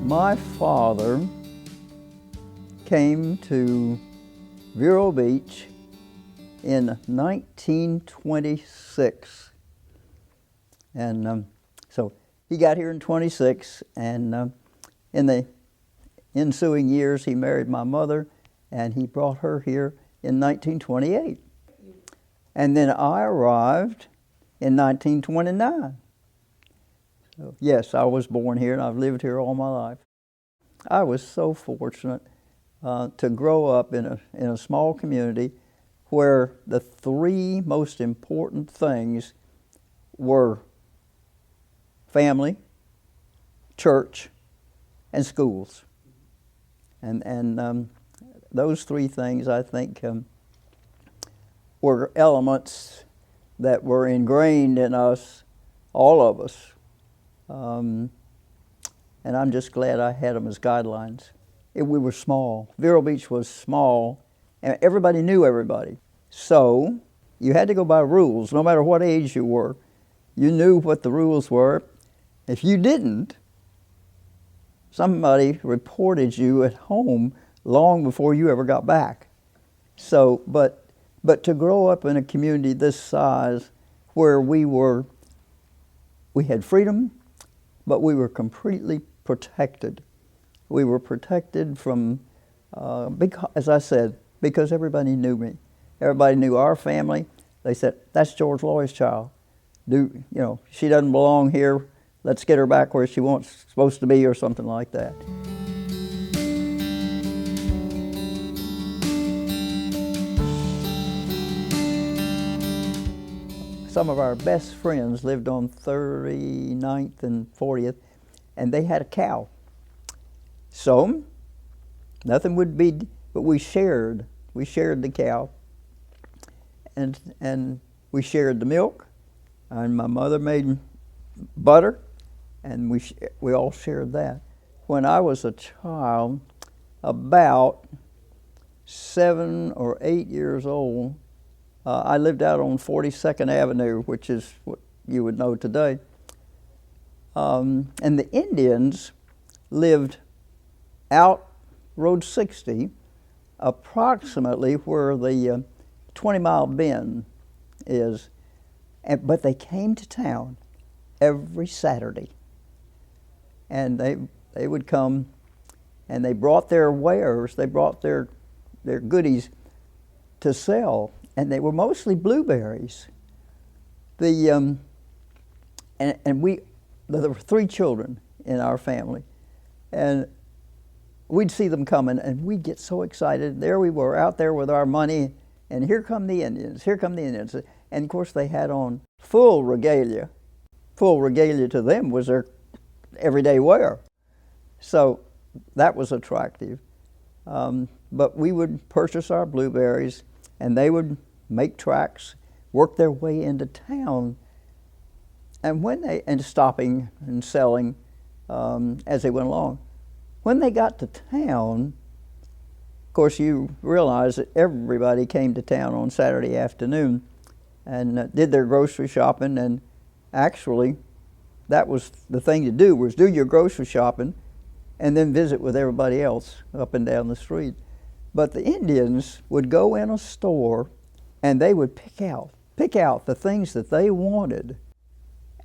My father came to Vero Beach in 1926. And so he got here in 26, and in the ensuing years he married my mother, and he brought her here in 1928. And then I arrived in 1929. So, yes, I was born here and I've lived here all my life. I was so fortunate to grow up in a small community where the three most important things were family, church, and schools. And those three things, I think, were elements that were ingrained in us, all of us. And I'm just glad I had them as guidelines. We were small. Vero Beach was small, and everybody knew everybody. So you had to go by rules, no matter what age you were. You knew what the rules were. If you didn't, somebody reported you at home long before you ever got back. So, but to grow up in a community this size, where we had freedom, but we were completely protected. We were protected from, because, as I said, because everybody knew me. Everybody knew our family. They said, "That's George Loy's child. She doesn't belong here. Let's get her back where she supposed to be," or something like that. Some of our best friends lived on 39th and 40th, and they had a cow. So, nothing would be, but we shared the cow, and we shared the milk, and my mother made butter, and we all shared that. When I was a child, about 7 or 8 years old, I lived out on 42nd Avenue, which is what you would know today. And the Indians lived out Road 60, approximately where the 20-mile bend is. But they came to town every Saturday. And they would come, and they brought their wares, they brought their goodies to sell. And they were mostly blueberries. And there were 3 children in our family, and we'd see them coming, and we'd get so excited. There we were out there with our money, and here come the Indians. Here come the Indians, and of course they had on full regalia. Full regalia to them was their everyday wear, so that was attractive. But we would purchase our blueberries, and they would make tracks, work their way into town, and stopping and selling as they went along. When they got to town, of course, you realize that everybody came to town on Saturday afternoon and did their grocery shopping, and actually, that was the thing to do, was do your grocery shopping and then visit with everybody else up and down the street. But the Indians would go in a store, and they would pick out the things that they wanted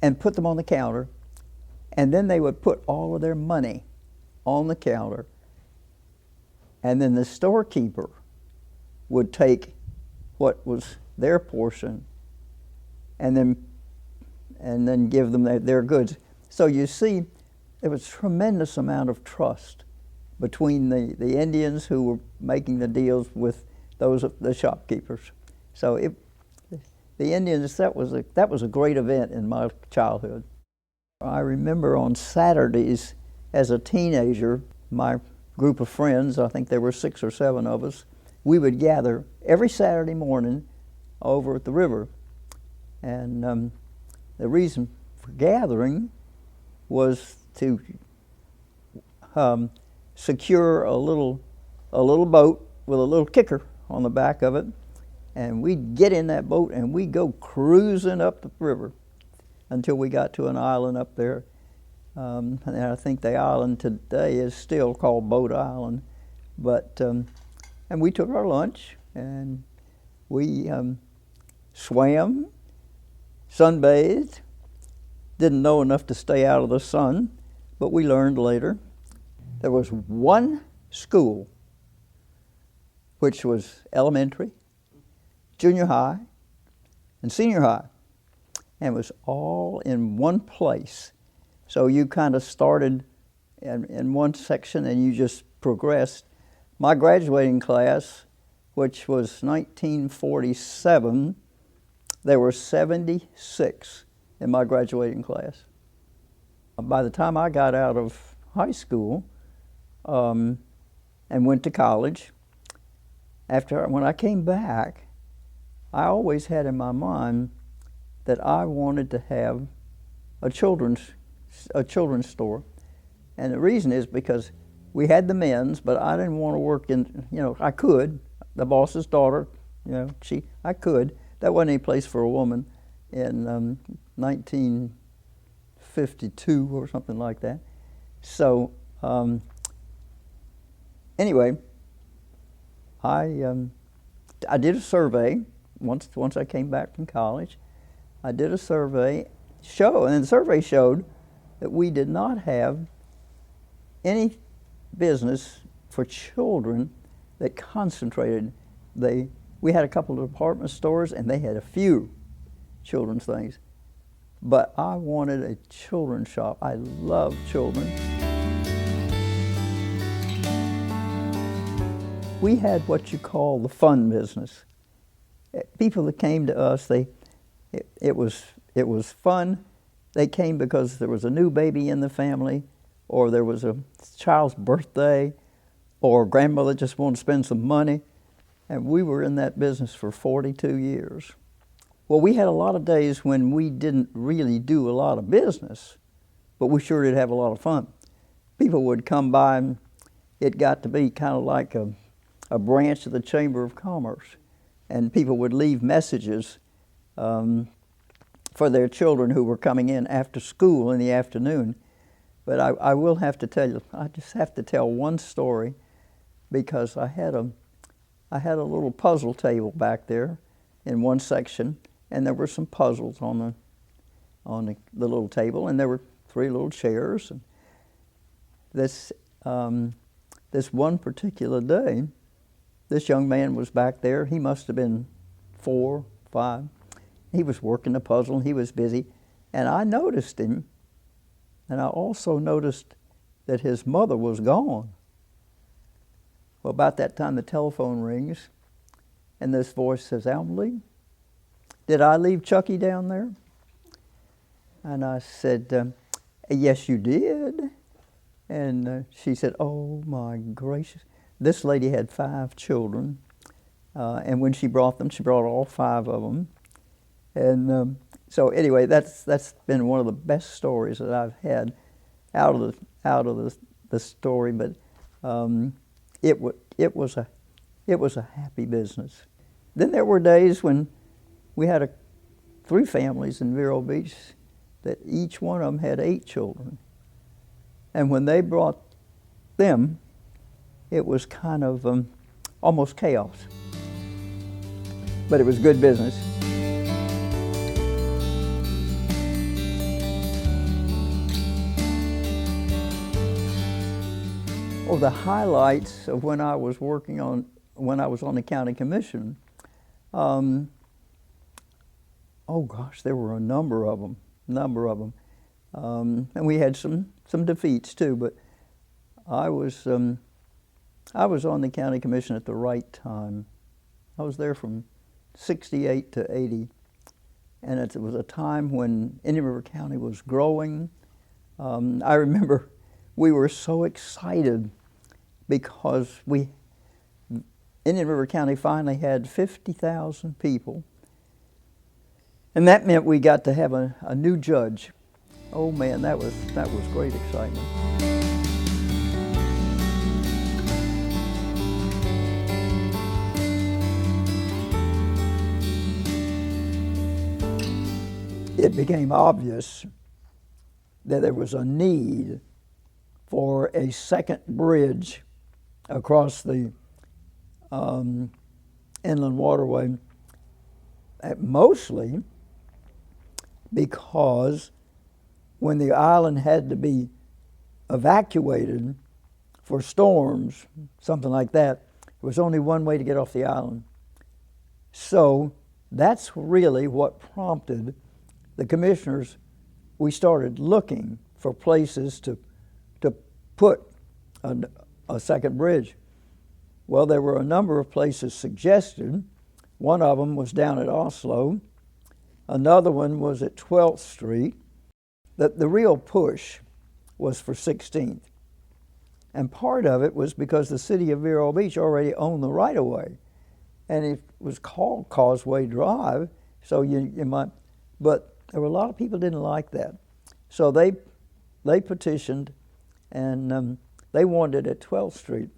and put them on the counter, and then they would put all of their money on the counter, and then the storekeeper would take what was their portion and then give them their goods. So you see, there was a tremendous amount of trust between the Indians who were making the deals with the shopkeepers. So the Indians, that was a great event in my childhood. I remember on Saturdays as a teenager, my group of friends, I think there were 6 or 7 of us, we would gather every Saturday morning over at the river. And the reason for gathering was to secure a little boat with a little kicker on the back of it, and we'd get in that boat and we'd go cruising up the river until we got to an island up there, And I think the island today is still called Boat Island. But and we took our lunch and we swam, sunbathed. Didn't know enough to stay out of the sun, but we learned later. There was one school, which was elementary, junior high, and senior high, and it was all in one place. So you kind of started in one section and you just progressed. My graduating class, which was 1947, there were 76 in my graduating class. By the time I got out of high school and went to college, when I came back, I always had in my mind that I wanted to have a children's store. And the reason is because we had the men's, but I didn't want to work in, I could. The boss's daughter, I could. That wasn't any place for a woman in 1952 or something like that. So anyway, I did a survey once I came back from college. I did a survey and the survey showed that we did not have any business for children that concentrated. We had a couple of department stores and they had a few children's things, but I wanted a children's shop. I love children. We had what you call the fun business. People that came to us, it was fun. They came because there was a new baby in the family, or there was a child's birthday, or grandmother just wanted to spend some money. And we were in that business for 42 years. Well, we had a lot of days when we didn't really do a lot of business, but we sure did have a lot of fun. People would come by and it got to be kind of like a branch of the Chamber of Commerce. And people would leave messages for their children who were coming in after school in the afternoon. But I will have to tell you, I just have to tell one story, because I had a little puzzle table back there in one section, and there were some puzzles on the little table, and there were 3 little chairs. And this one particular day, this young man was back there. He must have been 4, 5. He was working the puzzle. He was busy, and I noticed him. And I also noticed that his mother was gone. Well, about that time, the telephone rings, and this voice says, "Alma Lee, did I leave Chucky down there?" And I said, "Yes, you did." And she said, "Oh, my gracious." This lady had 5 children, and when she brought them, she brought all 5 of them. And so anyway, that's been one of the best stories that I've had out of the story. But it was a happy business. Then there were days when we had 3 families in Vero Beach that each one of them had 8 children, and when they brought them, it was kind of almost chaos. But it was good business. Oh, the highlights of when I was on the county commission, oh gosh, there were a number of them. And we had some defeats too, but I was on the county commission at the right time. I was there from 68 to 80, and it was a time when Indian River County was growing. I remember we were so excited because Indian River County finally had 50,000 people, and that meant we got to have a new judge. Oh man, that was great excitement. It became obvious that there was a need for a second bridge across the inland waterway, mostly because when the island had to be evacuated for storms, something like that, there was only one way to get off the island. So that's really what prompted the commissioners. We started looking for places to put a second bridge. Well, there were a number of places suggested. One of them was down at Oslo. Another one was at 12th Street. The real push was for 16th. And part of it was because the city of Vero Beach already owned the right-of-way. And it was called Causeway Drive, so you might, but there were a lot of people didn't like that. So they petitioned, and they wanted it at 12th Street.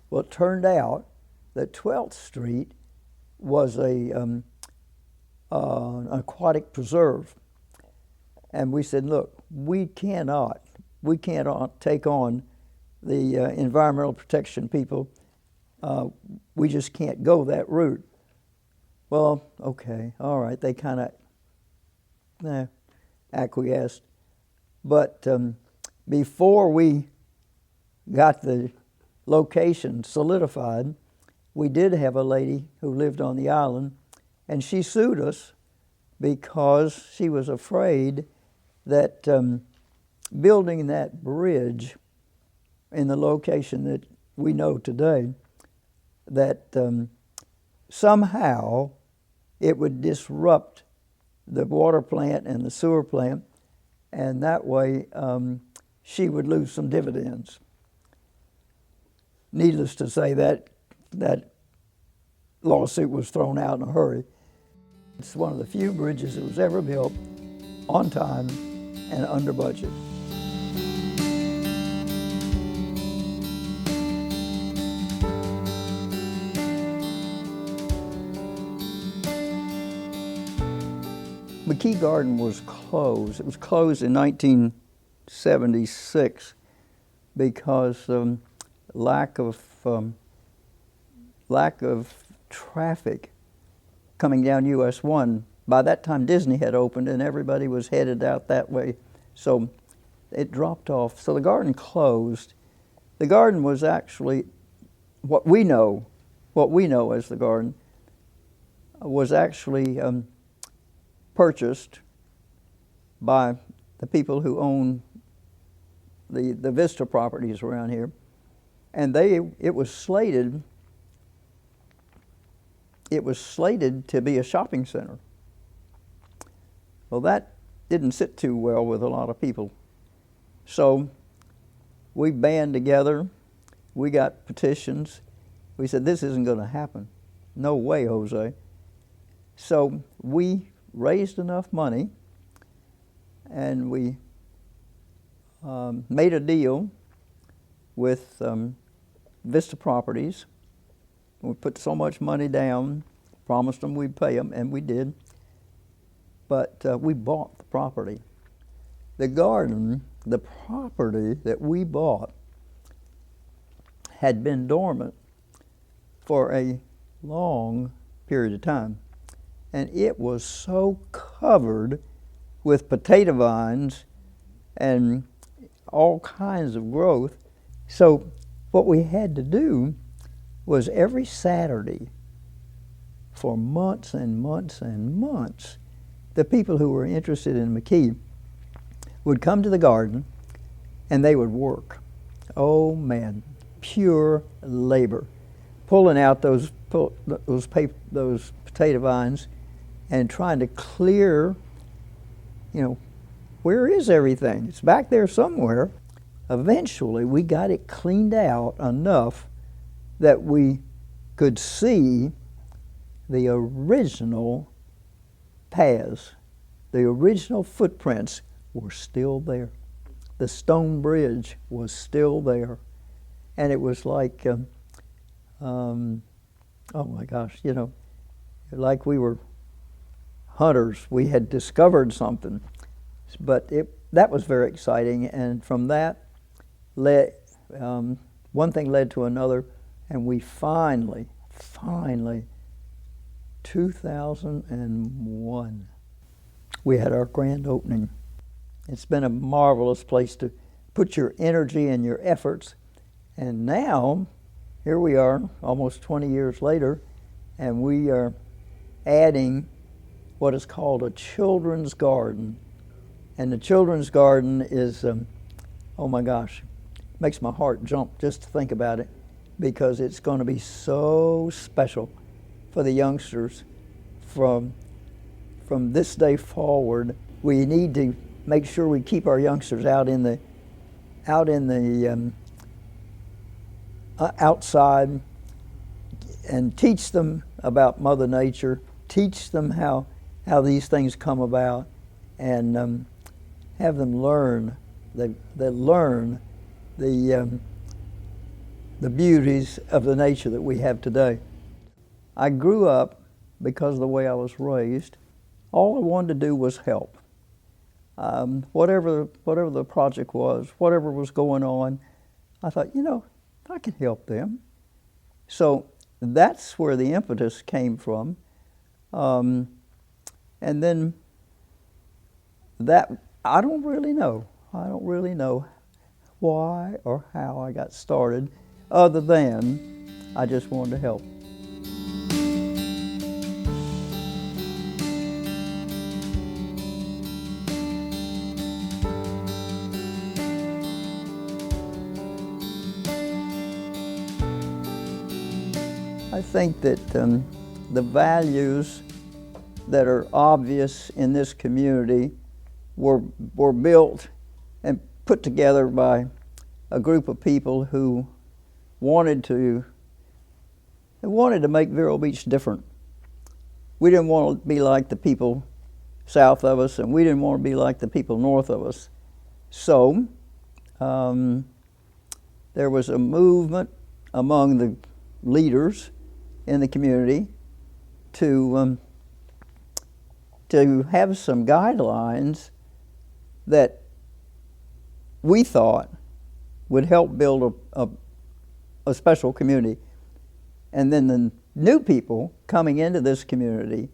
Well, it turned out that 12th Street was an aquatic preserve. And we said, look, we cannot take on the environmental protection people. We just can't go that route. Well, okay, all right, they kind of acquiesced. But before we got the location solidified, we did have a lady who lived on the island, and she sued us because she was afraid that building that bridge in the location that we know today, that somehow it would disrupt the water plant and the sewer plant, and that way she would lose some dividends. Needless to say, that lawsuit was thrown out in a hurry. It's one of the few bridges that was ever built on time and under budget. McKee Garden was closed. It was closed in 1976 because lack of traffic coming down US 1. By that time, Disney had opened and everybody was headed out that way. So it dropped off. So the garden closed. The garden was actually what we know as the garden was actually purchased by the people who own the Vista properties around here. And it was slated to be a shopping center. Well, that didn't sit too well with a lot of people. So we band together, we got petitions. We said, this isn't going to happen. No way, Jose. So we raised enough money, and we made a deal with Vista Properties. We put so much money down, promised them we'd pay them, and we did. But we bought the property. The garden, the property that we bought, had been dormant for a long period of time. And it was so covered with potato vines and all kinds of growth. So what we had to do was every Saturday for months and months and months, the people who were interested in McKee would come to the garden and they would work. Oh man, pure labor, pulling out those potato vines and trying to clear, where is everything? It's back there somewhere. Eventually, we got it cleaned out enough that we could see the original paths, the original footprints were still there. The stone bridge was still there. And it was like, oh my gosh, like we were hunters. We had discovered something. But that was very exciting, and from that, led, one thing led to another, and we finally, 2001, we had our grand opening. It's been a marvelous place to put your energy and your efforts, and now, here we are, almost 20 years later, and we are adding what is called a children's garden. And the children's garden is, oh my gosh, makes my heart jump just to think about it, because it's going to be so special for the youngsters from this day forward. We need to make sure we keep our youngsters outside and teach them about Mother Nature, teach them how these things come about, and have them learn the beauties of the nature that we have today. I grew up, because of the way I was raised, all I wanted to do was help. Whatever the project was, whatever was going on, I thought, I can help them. So that's where the impetus came from. And then that, I don't really know why or how I got started, other than I just wanted to help. I think that the values that are obvious in this community were built and put together by a group of people who wanted to make Vero Beach different. We didn't want to be like the people south of us, and we didn't want to be like the people north of us. So there was a movement among the leaders in the community to have some guidelines that we thought would help build a special community. And then the new people coming into this community,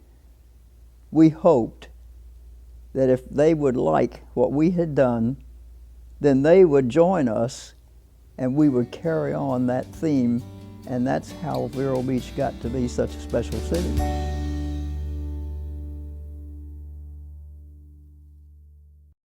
we hoped that if they would like what we had done, then they would join us and we would carry on that theme. And that's how Vero Beach got to be such a special city.